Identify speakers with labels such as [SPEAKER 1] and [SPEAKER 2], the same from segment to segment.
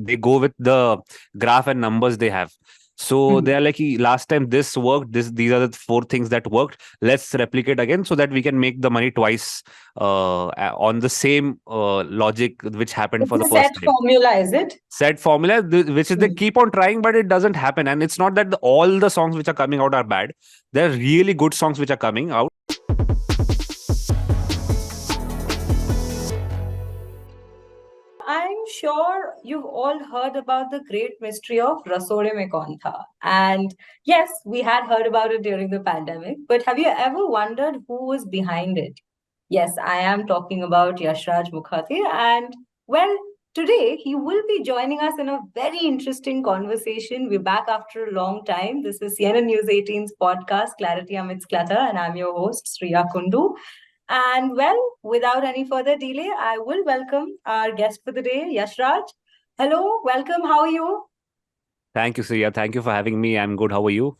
[SPEAKER 1] they go with the graph and numbers they have. So they are like, last time this worked, these are the four things that worked. Let's replicate again so that we can make the money twice on the same logic which happened for
[SPEAKER 2] It's
[SPEAKER 1] the
[SPEAKER 2] a
[SPEAKER 1] first
[SPEAKER 2] set
[SPEAKER 1] time.
[SPEAKER 2] formula, is it?
[SPEAKER 1] Set formula, which is they keep on trying, but it doesn't happen. And it's not that all the songs which are coming out are bad. There are really good songs which are coming out.
[SPEAKER 2] I'm sure you've all heard about the great mystery of Rasode Mein Kaun Tha. And yes, we had heard about it during the pandemic, but have you ever wondered who was behind it? Yes, I am talking about Yashraj Mukhate. And well, today he will be joining us in a very interesting conversation. We're back after a long time. This is CNN News 18's podcast, Clarity Amidst Clutter, and I'm your host, Sriya Kundu. And well, without any further delay, I will welcome our guest for the day, Yashraj. Hello, welcome. How are you?
[SPEAKER 1] Thank you, Siya. Thank you for having me. I'm good. How are you?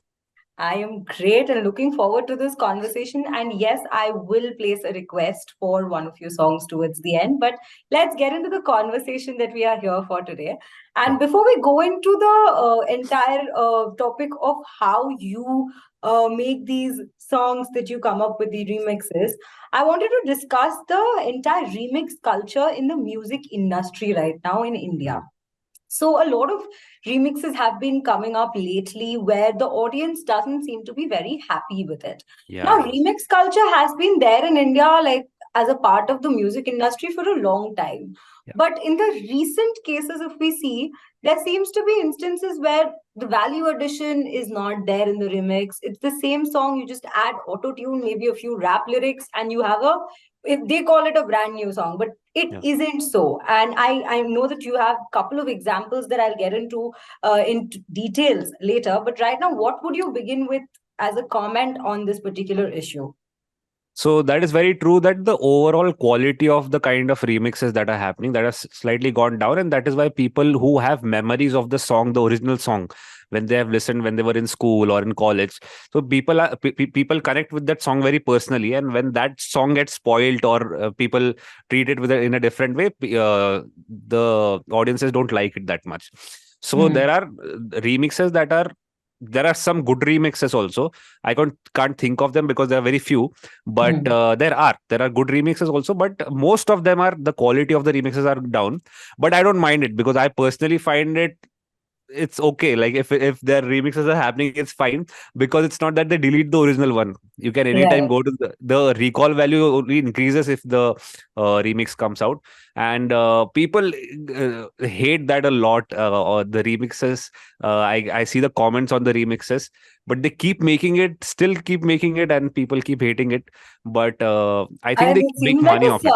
[SPEAKER 2] I am great and looking forward to this conversation. And yes, I will place a request for one of your songs towards the end. But let's get into the conversation that we are here for today. And before we go into the entire topic of how you make these songs that you come up with, the remixes, I wanted to discuss the entire remix culture in the music industry right now in India. So a lot of remixes have been coming up lately where the audience doesn't seem to be very happy with it. Now,
[SPEAKER 1] Yeah.
[SPEAKER 2] remix culture has been there in India, like as a part of the music industry for a long time.
[SPEAKER 1] Yeah.
[SPEAKER 2] But in the recent cases, if we see, there seems to be instances where the value addition is not there in the remix. It's the same song, you just add auto tune, maybe a few rap lyrics, and you have a, if they call it a brand new song, but it
[SPEAKER 1] Yeah.
[SPEAKER 2] isn't so. And I know that you have a couple of examples that I'll get into details later. But right now, what would you begin with as a comment on this particular issue?
[SPEAKER 1] So that is very true that the overall quality of the kind of remixes that are happening, that has slightly gone down, and that is why people who have memories of the song, the original song, when they have listened when they were in school or in college, so people connect with that song very personally, and when that song gets spoiled or people treat it in a different way, the audiences don't like it that much. So there are remixes that are there are some good remixes also. I can't think of them because there are very few, but there are good remixes also. But most of them are the quality of the remixes are down. But I don't mind it because I personally find it's okay. Like if their remixes are happening, it's fine because it's not that they delete the original one. You can anytime
[SPEAKER 2] Right.
[SPEAKER 1] go to the recall value only increases if the remix comes out, and people hate that a lot. Or the remixes, I see the comments on the remixes, but they keep making it, still keep making it, and people keep hating it. But I think
[SPEAKER 2] And
[SPEAKER 1] they
[SPEAKER 2] it
[SPEAKER 1] make
[SPEAKER 2] seems like
[SPEAKER 1] money
[SPEAKER 2] a
[SPEAKER 1] off it.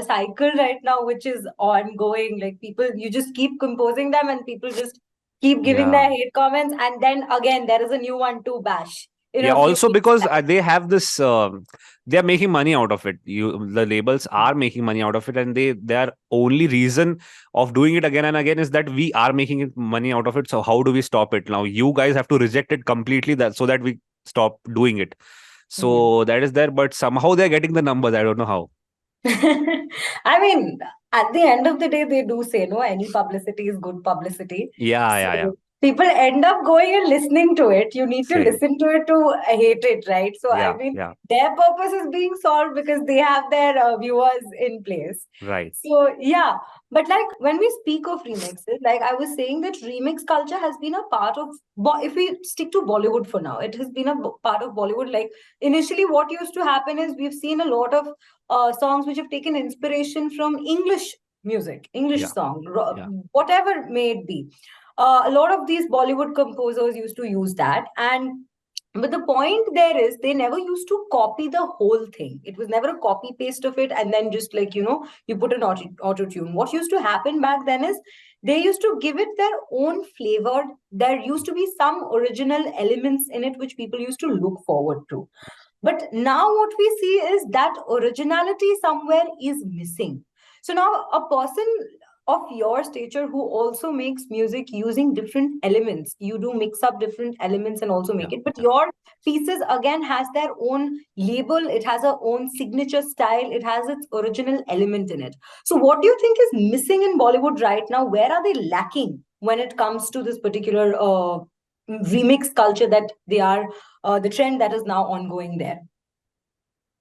[SPEAKER 2] cycle right now, which is ongoing. Like people, you just keep composing them, and people just keep giving
[SPEAKER 1] Yeah.
[SPEAKER 2] their hate comments, and then again there is a new one to bash in
[SPEAKER 1] Yeah,
[SPEAKER 2] a few
[SPEAKER 1] also
[SPEAKER 2] weeks'
[SPEAKER 1] because
[SPEAKER 2] time.
[SPEAKER 1] they have this, they are making money out of it. The labels are making money out of it, and their only reason of doing it again and again is that we are making money out of it. So how do we stop it now? You guys have to reject it completely, that so that we stop doing it.
[SPEAKER 2] Hmm.
[SPEAKER 1] So that is there, but somehow they're getting the numbers. I don't know how.
[SPEAKER 2] I mean, at the end of the day, they do say, no, any publicity is good publicity.
[SPEAKER 1] Yeah, yeah, yeah.
[SPEAKER 2] So people end up going and listening to it. You need to
[SPEAKER 1] Same.
[SPEAKER 2] listen to it to hate it, right? So, I
[SPEAKER 1] Yeah,
[SPEAKER 2] mean,
[SPEAKER 1] yeah.
[SPEAKER 2] their purpose is being solved because they have their viewers in place.
[SPEAKER 1] Right.
[SPEAKER 2] So, yeah. But like when we speak of remixes, like I was saying that remix culture has been a part of, if we stick to Bollywood for now, it has been a part of Bollywood. Like initially, what used to happen is we've seen a lot of songs which have taken inspiration from English music, English
[SPEAKER 1] Yeah,
[SPEAKER 2] song,
[SPEAKER 1] yeah.
[SPEAKER 2] whatever may it be. A lot of these Bollywood composers used to use that. And but the point there is they never used to copy the whole thing. It was never a copy paste of it and then just like, you put an auto tune. What used to happen back then is they used to give it their own flavor. There used to be some original elements in it which people used to look forward to. But now what we see is that originality somewhere is missing. So now a person of your stature who also makes music using different elements. You do mix up different elements and also
[SPEAKER 1] Yeah.
[SPEAKER 2] make it. But your pieces again has their own label. It has a own signature style. It has its original element in it. So what do you think is missing in Bollywood right now? Where are they lacking when it comes to this particular remix culture that they are the trend that is now ongoing there?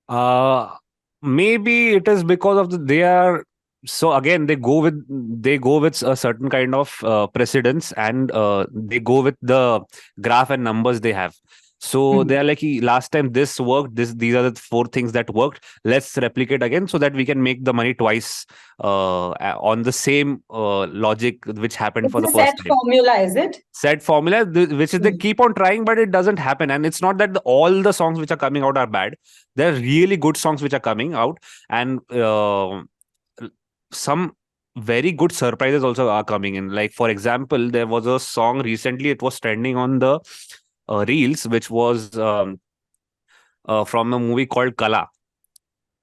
[SPEAKER 1] Uh, Maybe it is because of they are, so again they go with a certain kind of precedence, and they go with the graph and numbers they have. So they
[SPEAKER 2] Mhm.
[SPEAKER 1] are like, last time this worked, these are the four things that worked, let's replicate again so that we can make the money twice on the same logic which happened for
[SPEAKER 2] It's
[SPEAKER 1] the
[SPEAKER 2] a
[SPEAKER 1] first
[SPEAKER 2] set
[SPEAKER 1] time.
[SPEAKER 2] formula, is it?
[SPEAKER 1] Set formula, which is they
[SPEAKER 2] Mm.
[SPEAKER 1] keep on trying, but it doesn't happen. And it's not that all the songs which are coming out are bad. There are really good songs which are coming out, and some very good surprises also are coming in. Like, for example, there was a song recently, it was trending on the reels, which was from a movie called Kala.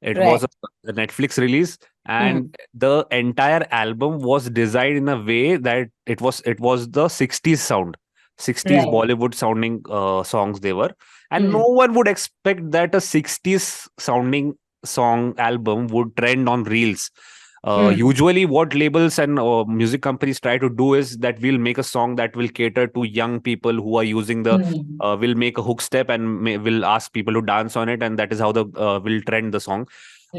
[SPEAKER 1] It was
[SPEAKER 2] Right.
[SPEAKER 1] a Netflix release, and
[SPEAKER 2] Mm.
[SPEAKER 1] the entire album was designed in a way that it was the 60s sound, 60s
[SPEAKER 2] Right.
[SPEAKER 1] Bollywood sounding songs they were, and no
[SPEAKER 2] Mm.
[SPEAKER 1] one would expect that a 60s sounding song album would trend on reels.
[SPEAKER 2] Mm.
[SPEAKER 1] Usually, what labels and music companies try to do is that we'll make a song that will cater to young people who are using the
[SPEAKER 2] Mm.
[SPEAKER 1] will make a hook step and will ask people to dance on it, and that is how the will trend the song.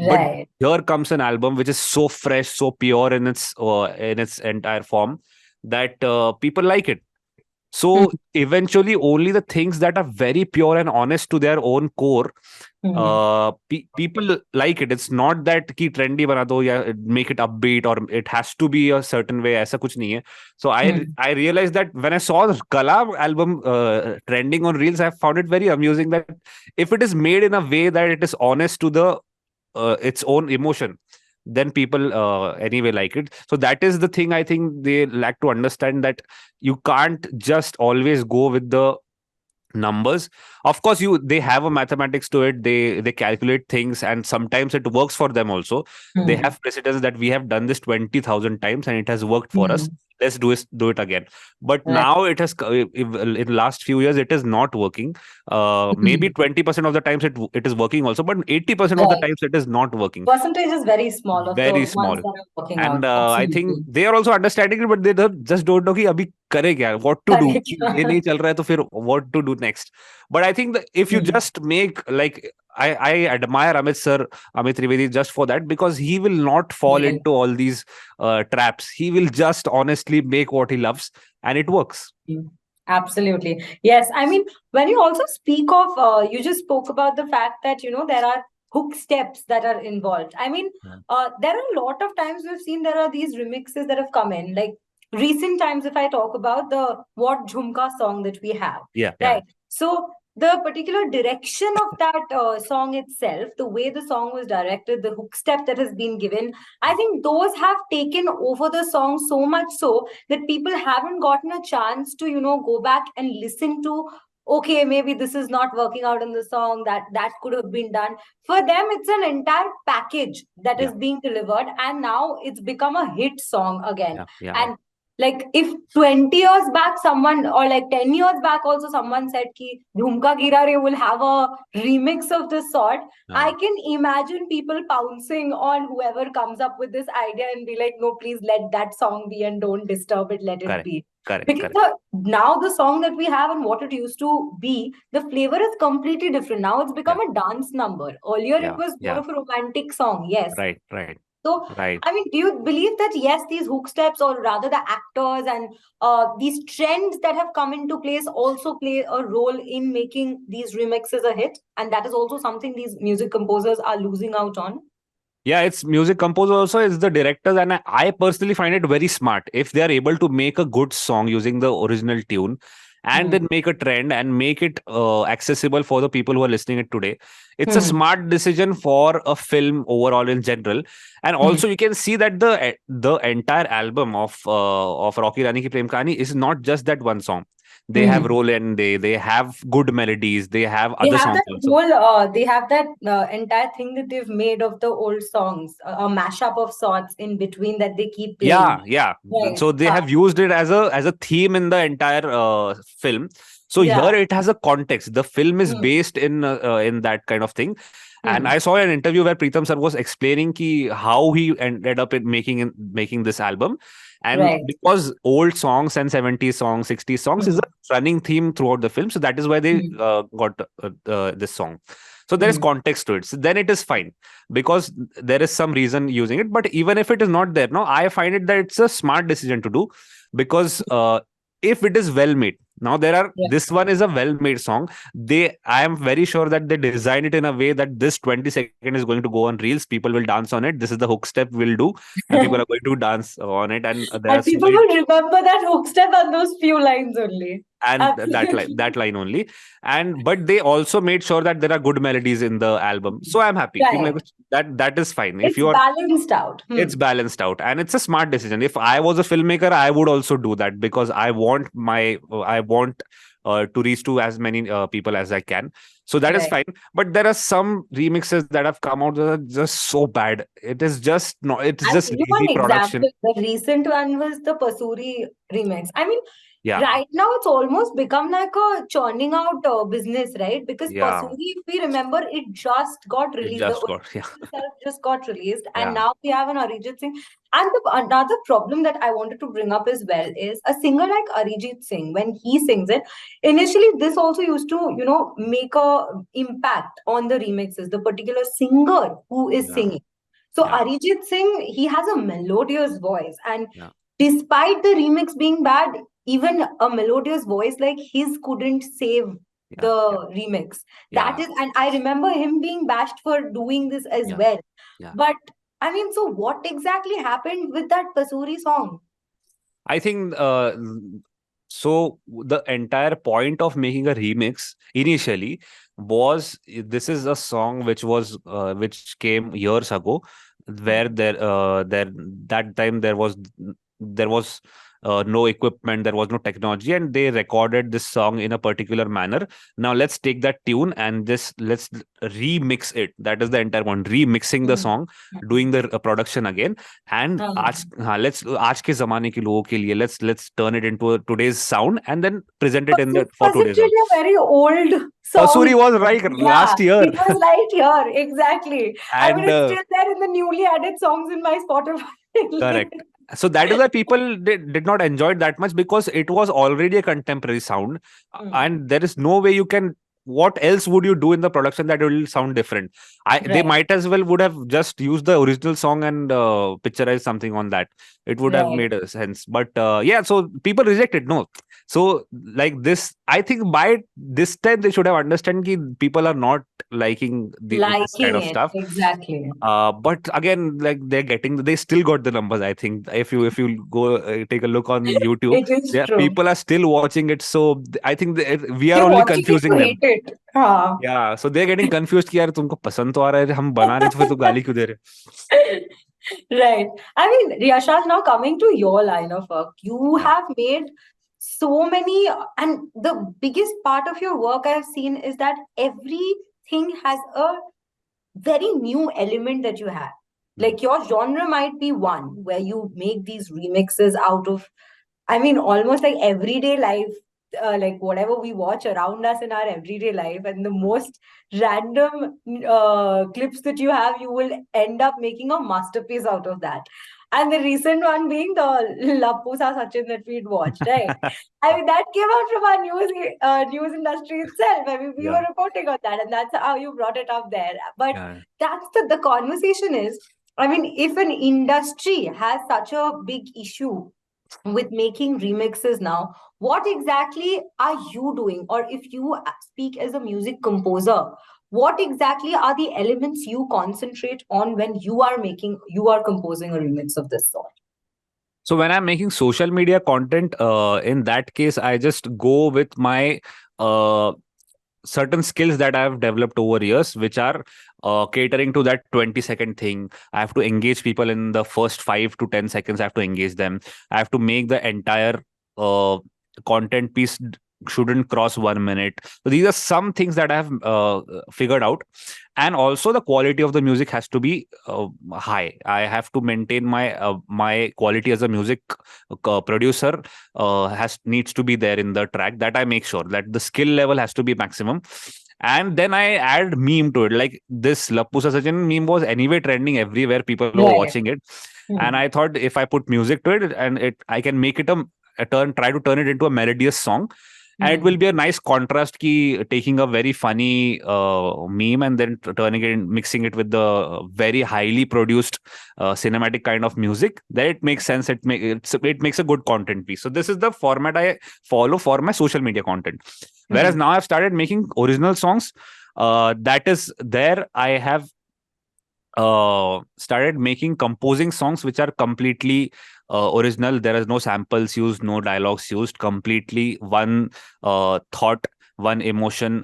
[SPEAKER 1] But
[SPEAKER 2] Right.
[SPEAKER 1] here comes an album which is so fresh, so pure in its entire form, that people like it.
[SPEAKER 2] Mm.
[SPEAKER 1] So eventually, only the things that are very pure and honest to their own core,
[SPEAKER 2] Mm.
[SPEAKER 1] people like it. It's not that ki trendy bana do ya make it upbeat, or it has to be a certain way. ऐसा कुछ नहीं है. So
[SPEAKER 2] Mm.
[SPEAKER 1] I realized that when I saw the Kala album trending on reels, I found it very amusing that if it is made in a way that it is honest to the its own emotion, then people anyway like it. So that is the thing I think they lack to understand, that you can't just always go with the numbers. Of course, they have a mathematics to it. They calculate things, and sometimes it works for them also. They
[SPEAKER 2] Mm.
[SPEAKER 1] have precedence that we have done this 20,000 times and it has worked for us.
[SPEAKER 2] Mm.
[SPEAKER 1] Let's do it again. But
[SPEAKER 2] Right.
[SPEAKER 1] now it has in the last few years it is not working. Maybe
[SPEAKER 2] Mm.
[SPEAKER 1] 20% of the times it is working also, but 80% of the
[SPEAKER 2] Right.
[SPEAKER 1] times it is not working.
[SPEAKER 2] Percentage is very small of the
[SPEAKER 1] Very
[SPEAKER 2] ones
[SPEAKER 1] small.
[SPEAKER 2] that are working out.
[SPEAKER 1] And I think
[SPEAKER 2] Absolutely.
[SPEAKER 1] they are also understanding it, but they just don't know कि अभी करे क्या, what to do.
[SPEAKER 2] Correct.
[SPEAKER 1] ये नहीं चल रहा है तो फिर what to do next. But I think that if you
[SPEAKER 2] Mm.
[SPEAKER 1] just make, like, I admire Amit Trivedi just for that, because he will not fall
[SPEAKER 2] Right.
[SPEAKER 1] into all these traps. He will just honestly make what he loves, and it works.
[SPEAKER 2] Mm. Absolutely. Yes. I mean, when you also speak of, you just spoke about the fact that, there are hook steps that are involved. I mean,
[SPEAKER 1] Yeah.
[SPEAKER 2] there are a lot of times we've seen there are these remixes that have come in. Like recent times, if I talk about the What Jhumka song that we have,
[SPEAKER 1] Yeah, yeah,
[SPEAKER 2] right? So the particular direction of that song itself, the way the song was directed, the hook step that has been given, I think those have taken over the song so much so that people haven't gotten a chance to go back and listen to, okay, maybe this is not working out in the song, that could have been done. For them, it's an entire package that
[SPEAKER 1] yeah,
[SPEAKER 2] is being delivered, and now it's become a hit song again.
[SPEAKER 1] yeah, yeah, yeah.
[SPEAKER 2] And like if 20 years back someone, or like 10 years back also someone said ki Dhumka Gira Re will have a remix of this sort, I can imagine people pouncing on whoever comes up with this idea and be like, no, please let that song be and don't disturb it, let it
[SPEAKER 1] Correct,
[SPEAKER 2] be.
[SPEAKER 1] correct,
[SPEAKER 2] Because
[SPEAKER 1] correct.
[SPEAKER 2] now the song that we have and what it used to be, the flavor is completely different. Now it's become
[SPEAKER 1] Yeah,
[SPEAKER 2] a dance number. Earlier it
[SPEAKER 1] yeah,
[SPEAKER 2] was more
[SPEAKER 1] yeah.
[SPEAKER 2] of a romantic song, yes.
[SPEAKER 1] Right, right,
[SPEAKER 2] So,
[SPEAKER 1] right.
[SPEAKER 2] I mean, do you believe that yes, these hook steps, or rather the actors and these trends that have come into place, also play a role in making these remixes a hit? And that is also something these music composers are losing out on?
[SPEAKER 1] Yeah, it's music composer also, it's the directors, and I personally find it very smart if they are able to make a good song using the original tune, and
[SPEAKER 2] Hmm.
[SPEAKER 1] then make a trend and make it accessible for the people who are listening it today. It's a
[SPEAKER 2] Hmm.
[SPEAKER 1] smart decision for a film overall in general. And
[SPEAKER 2] Hmm.
[SPEAKER 1] also you can see that the entire album of Rocky Rani Ki Prem Kahani is not just that one song. They have role and they have good melodies. They have
[SPEAKER 2] They
[SPEAKER 1] other
[SPEAKER 2] have
[SPEAKER 1] songs
[SPEAKER 2] that
[SPEAKER 1] also.
[SPEAKER 2] whole, they have that entire thing that they've made of the old songs, a mashup of sorts in between that they keep playing.
[SPEAKER 1] Yeah, yeah.
[SPEAKER 2] Right.
[SPEAKER 1] So they have used it as a theme in the entire film. So
[SPEAKER 2] Yeah.
[SPEAKER 1] here it has a context. The film is
[SPEAKER 2] Hmm.
[SPEAKER 1] based in that kind of thing. And
[SPEAKER 2] Hmm.
[SPEAKER 1] I saw an interview where Pritam sir was explaining how he ended up in making this album. And
[SPEAKER 2] Right.
[SPEAKER 1] because old songs and 70s songs, 60s songs is
[SPEAKER 2] Hmm.
[SPEAKER 1] a running theme throughout the film. So that is why they
[SPEAKER 2] Hmm.
[SPEAKER 1] got this song. So there is
[SPEAKER 2] Hmm.
[SPEAKER 1] context to it. So then it is fine because there is some reason using it. But even if it is not there, no, I find it that it's a smart decision to do because if it is well made, now there are
[SPEAKER 2] Yeah.
[SPEAKER 1] this one is a well made song. I am very sure that they designed it in a way that this 20-second is going to go on reels. People will dance on it. This is the hook step we'll do, and people are going to dance on it. And there are
[SPEAKER 2] And
[SPEAKER 1] so
[SPEAKER 2] people
[SPEAKER 1] many
[SPEAKER 2] will remember that hook step and those few lines only.
[SPEAKER 1] and
[SPEAKER 2] Absolutely.
[SPEAKER 1] that line only. And but they also made sure that there are good melodies in the album, so I'm happy.
[SPEAKER 2] Right.
[SPEAKER 1] That is fine if
[SPEAKER 2] It's
[SPEAKER 1] you are.
[SPEAKER 2] balanced out.
[SPEAKER 1] It's balanced out and it's a smart decision. If I was a filmmaker, I would also do that because I want to reach to as many people as I can. So that is
[SPEAKER 2] Right.
[SPEAKER 1] fine. But there are some remixes that have come out that are just so bad. It is just not. It's
[SPEAKER 2] I'll
[SPEAKER 1] just
[SPEAKER 2] give you
[SPEAKER 1] lazy
[SPEAKER 2] one
[SPEAKER 1] production.
[SPEAKER 2] example. The recent one was the Pasuri remix. I mean,
[SPEAKER 1] Yeah,
[SPEAKER 2] right now it's almost become like a churning out business, right? Because
[SPEAKER 1] yeah.
[SPEAKER 2] Pasuri, if we remember, it just got
[SPEAKER 1] It
[SPEAKER 2] released. The
[SPEAKER 1] just got
[SPEAKER 2] original
[SPEAKER 1] yeah,
[SPEAKER 2] itself just got released, and
[SPEAKER 1] yeah,
[SPEAKER 2] now we have an Arijit Singh. And another problem that I wanted to bring up as well is a singer like Arijit Singh, when he sings it, initially this also used to, make a impact on the remixes, the particular singer who is
[SPEAKER 1] yeah,
[SPEAKER 2] singing. So
[SPEAKER 1] yeah,
[SPEAKER 2] Arijit Singh, he has a melodious voice, and
[SPEAKER 1] yeah,
[SPEAKER 2] despite the remix being bad, even a melodious voice like his couldn't save
[SPEAKER 1] yeah,
[SPEAKER 2] the remix. That
[SPEAKER 1] yeah,
[SPEAKER 2] is, and I remember him being bashed for doing this as
[SPEAKER 1] yeah,
[SPEAKER 2] well.
[SPEAKER 1] yeah.
[SPEAKER 2] But I mean, so what exactly happened with that Pasuri song?
[SPEAKER 1] I think so. The entire point of making a remix initially was this is a song which came years ago, where that time there was no equipment, there was no technology, and they recorded this song in a particular manner. Now let's take that tune and let's remix it. That is the entire one. Remixing the
[SPEAKER 2] Hmm.
[SPEAKER 1] song, doing the production again and
[SPEAKER 2] Hmm.
[SPEAKER 1] let's आज के ज़माने के लोगों के लिए let's turn it into a today's sound and then present it
[SPEAKER 2] Was
[SPEAKER 1] in
[SPEAKER 2] it
[SPEAKER 1] the for
[SPEAKER 2] was it
[SPEAKER 1] today's sound.
[SPEAKER 2] really a very old
[SPEAKER 1] Pasuri
[SPEAKER 2] song?
[SPEAKER 1] was right
[SPEAKER 2] Yeah,
[SPEAKER 1] last year
[SPEAKER 2] it was right here. Exactly. I mean,
[SPEAKER 1] and
[SPEAKER 2] it's still there in the newly added songs in my Spotify list.
[SPEAKER 1] correct. So that is why people did not enjoy it that much because it was already a contemporary sound,
[SPEAKER 2] Hmm.
[SPEAKER 1] and there is no way you can. What else would you do in the production that will sound different? They
[SPEAKER 2] Right,
[SPEAKER 1] might as well would have just used the original song and picturized something on that. It would have
[SPEAKER 2] right.
[SPEAKER 1] made a sense. But yeah, so people reject it. No, so like this, I think by this time they should have understand that people are not liking this kind
[SPEAKER 2] Liking
[SPEAKER 1] of
[SPEAKER 2] it.
[SPEAKER 1] stuff.
[SPEAKER 2] Exactly.
[SPEAKER 1] But again, like they still got the numbers. I think if you go take a look on YouTube,
[SPEAKER 2] It is
[SPEAKER 1] yeah,
[SPEAKER 2] true.
[SPEAKER 1] people are still watching it. So I think we are
[SPEAKER 2] They're
[SPEAKER 1] only
[SPEAKER 2] watching it
[SPEAKER 1] confusing
[SPEAKER 2] to hate
[SPEAKER 1] them.
[SPEAKER 2] it. हाँ.
[SPEAKER 1] Yeah, so they're getting confused कि यार तुमको पसंद तो आ रहा है हम बना रहे तो फिर तो गाली क्यों दे रहे
[SPEAKER 2] Right. I mean, Riyashad, now coming to your line of work, you
[SPEAKER 1] Yeah.
[SPEAKER 2] have made so many, and the biggest part of your work I've seen is that everything has a very new element that you have.
[SPEAKER 1] Mm.
[SPEAKER 2] Like your genre might be one where you make these remixes out of, I mean, almost like everyday life, like whatever we watch around us in our everyday life, and the
[SPEAKER 1] Mm.
[SPEAKER 2] most random clips that you have, you will end up making a masterpiece out of that. And the recent one being the Lapusa Sachin that we'd watched, right? I mean, that came out from our news industry itself. I mean, we
[SPEAKER 1] Yeah,
[SPEAKER 2] were reporting on that, and that's how you brought it up there. But
[SPEAKER 1] yeah.
[SPEAKER 2] that's the conversation is. I mean, if an industry has such a big issue with making remixes now, what exactly are you doing? Or if you speak as a music composer, what exactly are the elements you concentrate on when you are composing a remix of this sort?
[SPEAKER 1] So when I'm making social media content, in that case, I just go with my uh, certain skills that I've developed over years, which are catering to that 20-second thing. I have to engage people in the first 5 to 10 seconds. I have to engage them. I have to make the entire uh, content piece shouldn't cross 1 minute. So these are some things that I have figured out. And also the quality of the music has to be high. I have to maintain my quality as a music producer. Has Needs to be there in the track, that I make sure that the skill level has to be maximum. And then I add meme to it. Like this Lappusa Sachin meme was anyway trending everywhere. People were
[SPEAKER 2] Right.
[SPEAKER 1] watching it. And
[SPEAKER 2] Hmm.
[SPEAKER 1] I thought if I put music to it, and I can make it try to turn it into a melodious song. And it
[SPEAKER 2] Hmm.
[SPEAKER 1] will be a nice contrast key, taking a very funny meme and then turning it in, mixing it with the very highly produced cinematic kind of music. Then it makes sense. It makes a good content piece. So this is the format I follow for my social media content. Whereas
[SPEAKER 2] Hmm.
[SPEAKER 1] now I've started making original songs. That is there. I have started composing songs which are completely original. There is no samples used, no dialogues used, completely one thought, one emotion,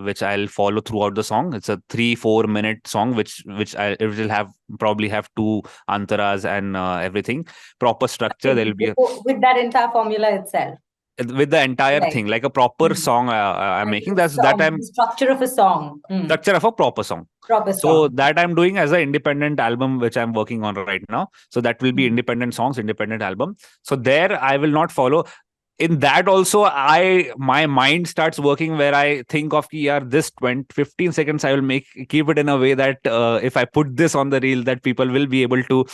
[SPEAKER 1] which I'll follow throughout the song. It's a 3-4 minute song it will have probably have two antaras and everything, proper structure. There'll be
[SPEAKER 2] With that entire formula itself.
[SPEAKER 1] with the entire
[SPEAKER 2] Right.
[SPEAKER 1] thing like a proper
[SPEAKER 2] Hmm.
[SPEAKER 1] song I'm
[SPEAKER 2] Like
[SPEAKER 1] making. That's that
[SPEAKER 2] the
[SPEAKER 1] I'm
[SPEAKER 2] structure of a song. Hmm.
[SPEAKER 1] structure of a proper song.
[SPEAKER 2] Proper
[SPEAKER 1] So
[SPEAKER 2] song.
[SPEAKER 1] that I'm doing as an independent album, which I'm working on right now. So that will be
[SPEAKER 2] Hmm.
[SPEAKER 1] independent songs, independent album. So there I will not follow. In that also, my mind starts working where I think of yeah, this 15 seconds I will keep it in a way that if I put this on the reel, that people will be able to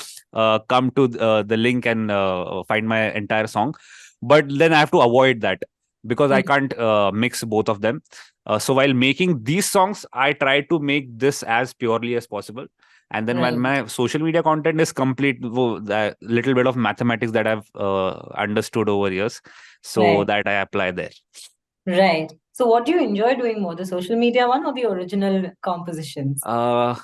[SPEAKER 1] come to the link and find my entire song. But then I have to avoid that because I
[SPEAKER 2] Hmm.
[SPEAKER 1] can't mix both of them. So while making these songs, I try to make this as purely as possible. And then when
[SPEAKER 2] Right.
[SPEAKER 1] my social media content is complete, the little bit of mathematics that I've understood over years, so
[SPEAKER 2] Right.
[SPEAKER 1] that I apply there.
[SPEAKER 2] Right. So what do you enjoy doing more, the social media one or the original compositions?
[SPEAKER 1] Uh,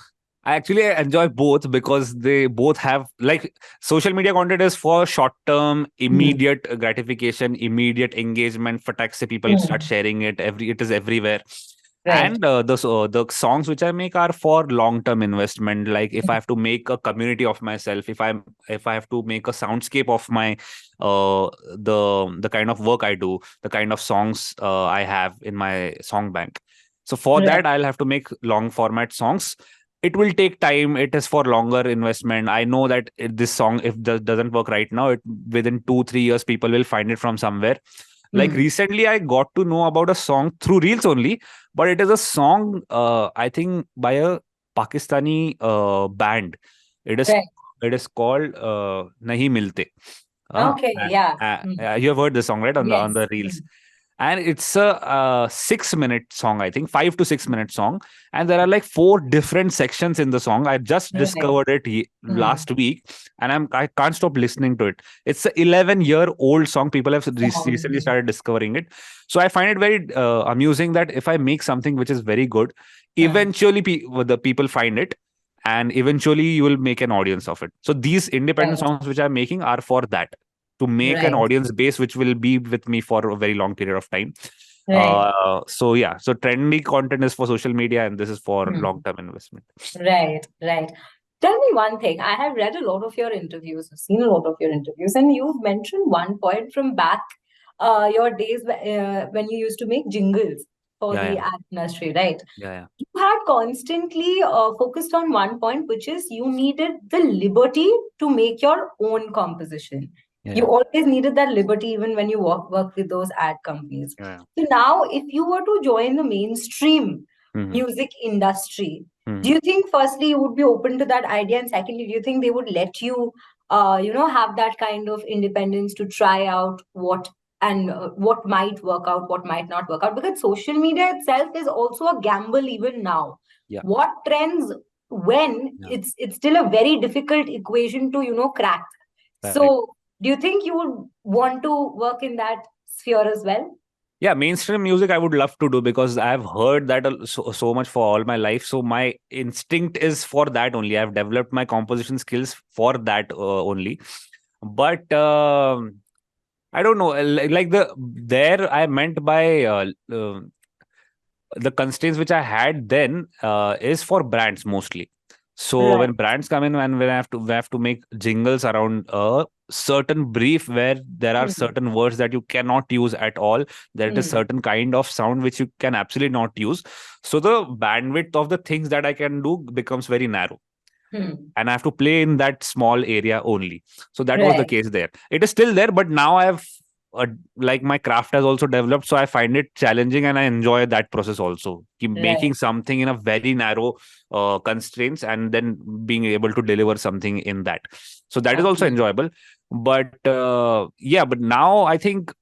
[SPEAKER 1] I actually enjoy both because they both have like social media content is for short term,
[SPEAKER 2] Hmm.
[SPEAKER 1] immediate gratification, immediate engagement. For taxi, people start
[SPEAKER 2] Hmm.
[SPEAKER 1] sharing it. It is everywhere.
[SPEAKER 2] Right.
[SPEAKER 1] And the songs which I make are for long term investment. Like if I have to make a community of myself, if I have to make a soundscape of my the kind of work I do, the kind of songs I have in my song bank. So for
[SPEAKER 2] Right.
[SPEAKER 1] that, I'll have to make long format songs. It will take time. It is for longer investment. I know that this song, if doesn't work right now, within 2-3 years, people will find it from somewhere. Like
[SPEAKER 2] Hmm.
[SPEAKER 1] recently, I got to know about a song through reels only, but it is a song, I think, by a Pakistani band. It is
[SPEAKER 2] Right.
[SPEAKER 1] it is called Nahi Milte.
[SPEAKER 2] Okay. Yeah. Hmm.
[SPEAKER 1] You have heard the song, right, on
[SPEAKER 2] Yes.
[SPEAKER 1] the reels. And it's a 6 minute song, I think 5 to 6 minute song. And there are like 4 different sections in the song. I just
[SPEAKER 2] Right.
[SPEAKER 1] discovered it
[SPEAKER 2] Hmm.
[SPEAKER 1] last week, and I can't stop listening to it. It's a 11-year-old song. People have recently
[SPEAKER 2] Song.
[SPEAKER 1] started discovering it. So I find it very amusing that if I make something which is very good,
[SPEAKER 2] Hmm.
[SPEAKER 1] eventually the people find it, and eventually you will make an audience of it. So these independent
[SPEAKER 2] Right.
[SPEAKER 1] songs which I'm making are for that, to make an
[SPEAKER 2] Right.
[SPEAKER 1] audience base which will be with me for a very long period of time.
[SPEAKER 2] Right.
[SPEAKER 1] So yeah, so trendy content is for social media, and this is for long
[SPEAKER 2] Hmm.
[SPEAKER 1] term investment.
[SPEAKER 2] Right. Right. Tell me one thing. I have read a lot of your interviews, I've seen a lot of your interviews, and you've mentioned one point from back your days when you used to make jingles for
[SPEAKER 1] Yeah,
[SPEAKER 2] the
[SPEAKER 1] yeah,
[SPEAKER 2] ad industry, right?
[SPEAKER 1] yeah, yeah,
[SPEAKER 2] You had constantly focused on one point, which is you needed the liberty to make your own composition.
[SPEAKER 1] yeah,
[SPEAKER 2] You
[SPEAKER 1] yeah,
[SPEAKER 2] always needed that liberty even when you work with those ad companies.
[SPEAKER 1] yeah.
[SPEAKER 2] So now, if you were to join the mainstream
[SPEAKER 1] Mm-hmm.
[SPEAKER 2] music industry, do
[SPEAKER 1] Mm-hmm.
[SPEAKER 2] you think firstly you would be open to that idea, and secondly, do you think they would let you, have that kind of independence to try out what might work out, what might not work out? Because social media itself is also a gamble even now.
[SPEAKER 1] Yeah,
[SPEAKER 2] What trends when
[SPEAKER 1] yeah.
[SPEAKER 2] it's still a very difficult equation to crack.
[SPEAKER 1] Right.
[SPEAKER 2] So, do you think you would want to work in that sphere as well?
[SPEAKER 1] Yeah, mainstream music I would love to do because I've heard that so much for all my life. So my instinct is for that only. I've developed my composition skills for that only. But I don't know. Like there, I meant by the constraints which I had then is for brands mostly. So
[SPEAKER 2] Right.
[SPEAKER 1] when brands come in and when I have to make jingles around certain brief where there are
[SPEAKER 2] Hmm.
[SPEAKER 1] certain words that you cannot use at all. There is certain kind of sound which you can absolutely not use. So the bandwidth of the things that I can do becomes very narrow, and I have to play in that small area only. So that was the
[SPEAKER 2] Right.
[SPEAKER 1] case there. It is still there, but now I have like my craft has also developed, so I find it challenging and I enjoy that process also. Keep making
[SPEAKER 2] Right.
[SPEAKER 1] something in a very narrow constraints and then being able to deliver something in that. So that is also
[SPEAKER 2] Absolutely.
[SPEAKER 1] enjoyable. But yeah, but now I think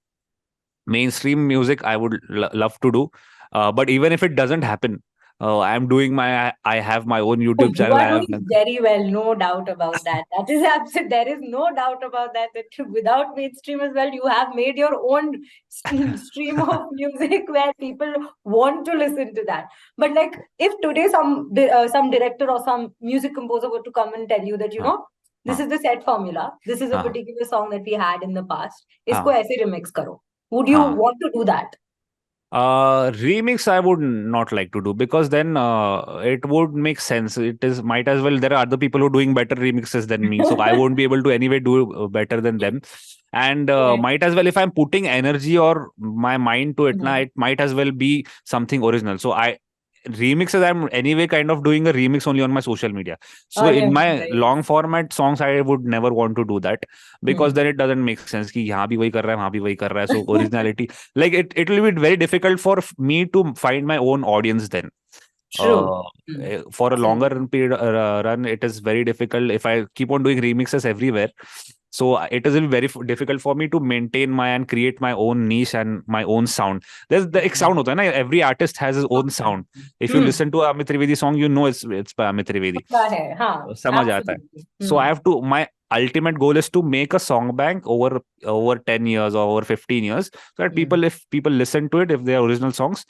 [SPEAKER 1] mainstream music I would love to do, but even if it doesn't happen, I'm doing my I have my own
[SPEAKER 2] Oh,
[SPEAKER 1] YouTube
[SPEAKER 2] you
[SPEAKER 1] channel.
[SPEAKER 2] are
[SPEAKER 1] I have
[SPEAKER 2] doing very well, no doubt about that. That is absolute. There is no doubt about that. That without mainstream as well, you have made your own stream of music where people want to listen to that. But like, if today some director or some music composer were to come and tell you that
[SPEAKER 1] हाँ
[SPEAKER 2] this
[SPEAKER 1] हाँ
[SPEAKER 2] is the set formula, this is a
[SPEAKER 1] हाँ
[SPEAKER 2] particular song that we had in the past,
[SPEAKER 1] हाँ
[SPEAKER 2] इसको ऐसे remix करो. Would you
[SPEAKER 1] हाँ
[SPEAKER 2] want to do that?
[SPEAKER 1] Remix I would not like to do, because then it would make sense. It is might as well. There are other people who are doing better remixes than me, so I won't be able to anyway do better than them. And
[SPEAKER 2] Right.
[SPEAKER 1] might as well, if I'm putting energy or my mind to it, now
[SPEAKER 2] Mhm.
[SPEAKER 1] it might as well be something original. So I remixes, I'm anyway kind of doing a remix only on my social media. So
[SPEAKER 2] Arey,
[SPEAKER 1] in my long
[SPEAKER 2] nice.
[SPEAKER 1] format songs, I would never want to do that, because
[SPEAKER 2] Hmm.
[SPEAKER 1] then it doesn't make sense कि यहाँ भी वही कर रहा है वहाँ भी वही कर रहा है. So originality, like it will be very difficult for me to find my own audience then.
[SPEAKER 2] True.
[SPEAKER 1] uh,
[SPEAKER 2] Hmm.
[SPEAKER 1] for a longer
[SPEAKER 2] Absolutely.
[SPEAKER 1] period run, it is very difficult if I keep on doing remixes everywhere. So it is very difficult for me to maintain my and create my own niche and my own sound. There's the एक sound होता है ना, every artist has his own sound. If you
[SPEAKER 2] Hmm.
[SPEAKER 1] listen to a Amit Trivedi song, you know it's by Amit Trivedi.
[SPEAKER 2] पता है हाँ
[SPEAKER 1] समझ आता है.
[SPEAKER 2] absolutely.
[SPEAKER 1] So
[SPEAKER 2] Hmm.
[SPEAKER 1] I have to, my ultimate goal is to make a song bank over 10 years or over 15 years, so that
[SPEAKER 2] Hmm.
[SPEAKER 1] if people listen to it, if they are original songs,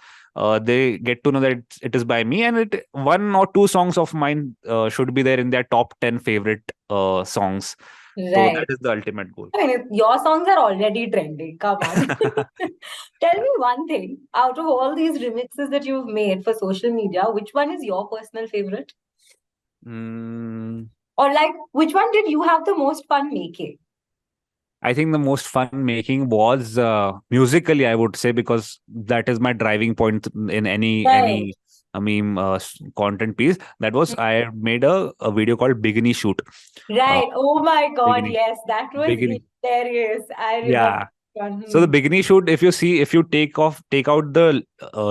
[SPEAKER 1] they get to know that it is by me, and it one or two songs of mine should be there in their top 10 favorite songs. So that
[SPEAKER 2] Right.
[SPEAKER 1] is the ultimate goal.
[SPEAKER 2] I mean, your songs are already trending. Come on. Tell me one thing. Out of all these remixes that you've made for social media, which one is your personal favorite?
[SPEAKER 1] Mm,
[SPEAKER 2] Or like, which one did you have the most fun making?
[SPEAKER 1] I think the most fun making was musically, I would say, because that is my driving point in
[SPEAKER 2] Right.
[SPEAKER 1] any I mean content piece. That was, I made a video called Bikini Shoot. Uh,
[SPEAKER 2] Right. Oh my God.
[SPEAKER 1] Bikini,
[SPEAKER 2] Yes, that was
[SPEAKER 1] Bikini.
[SPEAKER 2] hilarious. I remember
[SPEAKER 1] Yeah.
[SPEAKER 2] that one.
[SPEAKER 1] So the
[SPEAKER 2] Hmm.
[SPEAKER 1] Bikini Shoot, if you take out the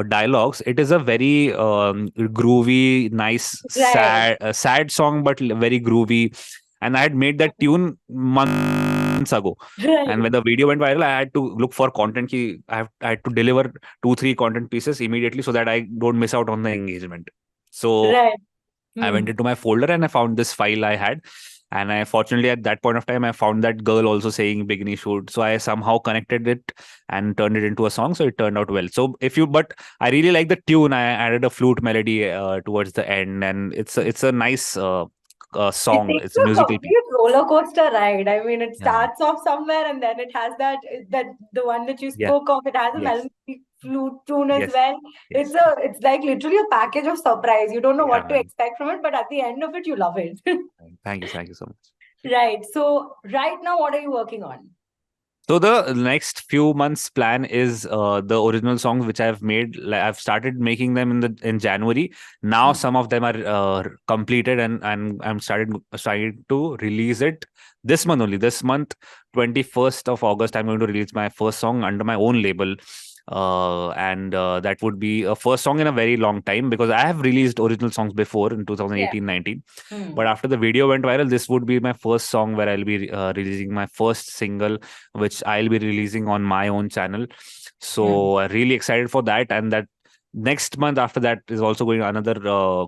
[SPEAKER 1] dialogues, it is a very groovy, nice,
[SPEAKER 2] Right.
[SPEAKER 1] sad song, but very groovy. And I had made that tune months ago. And
[SPEAKER 2] Right.
[SPEAKER 1] when the video went viral, I had to look for content. I had to deliver 2 3 content pieces immediately so that I don't miss out on the engagement. So
[SPEAKER 2] Right.
[SPEAKER 1] I
[SPEAKER 2] Hmm.
[SPEAKER 1] went into my folder and I found this file I had. And I fortunately at that point of time I found that girl also saying Bikini Shoot. So I somehow connected it and turned it into a song. So it turned out well. So but I really like the tune. I added a flute melody towards the end, and it's a nice
[SPEAKER 2] It
[SPEAKER 1] song.
[SPEAKER 2] takes
[SPEAKER 1] It's a
[SPEAKER 2] a
[SPEAKER 1] musical piece.
[SPEAKER 2] complete roller coaster ride. I mean, it
[SPEAKER 1] Yeah.
[SPEAKER 2] starts off somewhere and then it has that the one that you
[SPEAKER 1] Yeah.
[SPEAKER 2] spoke of. It has a
[SPEAKER 1] Yes.
[SPEAKER 2] melancholy flute tune as
[SPEAKER 1] Yes.
[SPEAKER 2] well.
[SPEAKER 1] Yes.
[SPEAKER 2] It's like literally a package of surprise. You don't know what to
[SPEAKER 1] Yeah.
[SPEAKER 2] expect from it, but at the end of it, you love it.
[SPEAKER 1] Thank you. Thank you so much.
[SPEAKER 2] Right. So right now, what are you working on?
[SPEAKER 1] So the next few months plan is the original songs which I've made. Like I've started making them in January. Now
[SPEAKER 2] Hmm.
[SPEAKER 1] some of them are completed, and I'm started to release it this month only. This month, 21st of August, I'm going to release my first song under my own label. And that would be a first song in a very long time, because I have released original songs before in
[SPEAKER 2] Yeah.
[SPEAKER 1] 2018-19. But
[SPEAKER 2] Hmm.
[SPEAKER 1] after the video went viral, this would be my first song where I'll be releasing my first single, which I'll be releasing on my own channel.
[SPEAKER 2] Hmm.
[SPEAKER 1] So really excited for that. And that next month after that is also going, another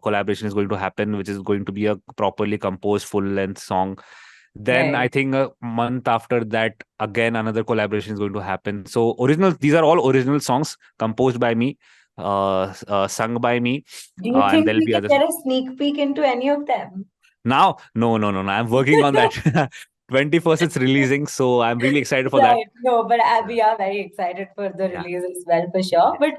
[SPEAKER 1] collaboration is going to happen, which is going to be a properly composed full length song. Then I
[SPEAKER 2] Right.
[SPEAKER 1] think a month after that, again another collaboration is going to happen. So original, these are all original songs composed by me, sung by me,
[SPEAKER 2] Do you
[SPEAKER 1] and
[SPEAKER 2] think
[SPEAKER 1] there'll
[SPEAKER 2] we
[SPEAKER 1] be
[SPEAKER 2] can
[SPEAKER 1] others.
[SPEAKER 2] get a sneak peek into any of them?
[SPEAKER 1] Now, no. I'm working on that. 21st, it's releasing, so I'm really excited for that.
[SPEAKER 2] Right. No, but
[SPEAKER 1] Yeah,
[SPEAKER 2] we are very excited for the
[SPEAKER 1] yeah,
[SPEAKER 2] release as well, for sure.
[SPEAKER 1] yes.
[SPEAKER 2] But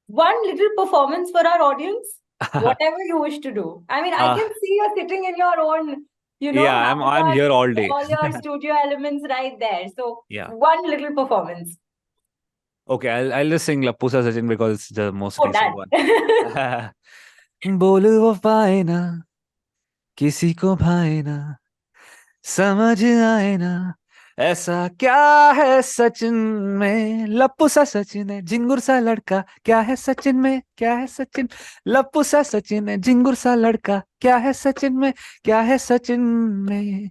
[SPEAKER 2] one little performance for our audience, whatever you wish to do. I mean, I
[SPEAKER 1] uh,
[SPEAKER 2] can see you sitting in your own. You know,
[SPEAKER 1] Yeah, I'm
[SPEAKER 2] have
[SPEAKER 1] here all
[SPEAKER 2] got
[SPEAKER 1] day.
[SPEAKER 2] all your studio elements right there. So
[SPEAKER 1] Yeah.
[SPEAKER 2] one little performance.
[SPEAKER 1] Okay, I'll just sing Lappusa Sachin because it's the most
[SPEAKER 2] Oh,
[SPEAKER 1] recent
[SPEAKER 2] done.
[SPEAKER 1] one. बोल वो पाए ना किसी को भाए ना समझ आए ना ऐसा क्या है सचिन में लप्पू सा सचिन है झिंगुर सा लड़का क्या है सचिन में क्या है सचिन लप्पू सा सचिन है झिंगुर सा लड़का क्या है सचिन में क्या है सचिन में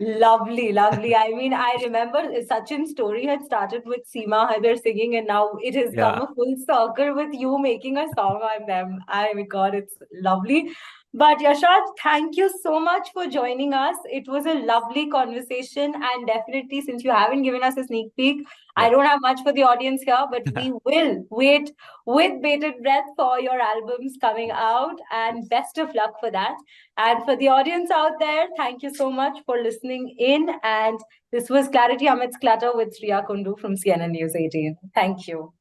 [SPEAKER 2] Lovely, lovely. I mean, I remember Sachin's story had started with Seema Hadar singing, and now it has come
[SPEAKER 1] Yeah,
[SPEAKER 2] a full circle with you making a song on them. I my God, it's lovely. But Yashraj, thank you so much for joining us. It was a lovely conversation, and definitely, since you haven't given us a sneak peek, I
[SPEAKER 1] yeah.
[SPEAKER 2] don't have much for the audience here, but we will wait with bated breath for your albums coming out, and best of luck for that. And for the audience out there, thank you so much for listening in. And this was Clarity Amit's Clatter with Shriya Kundu from CNN News 18. Thank you.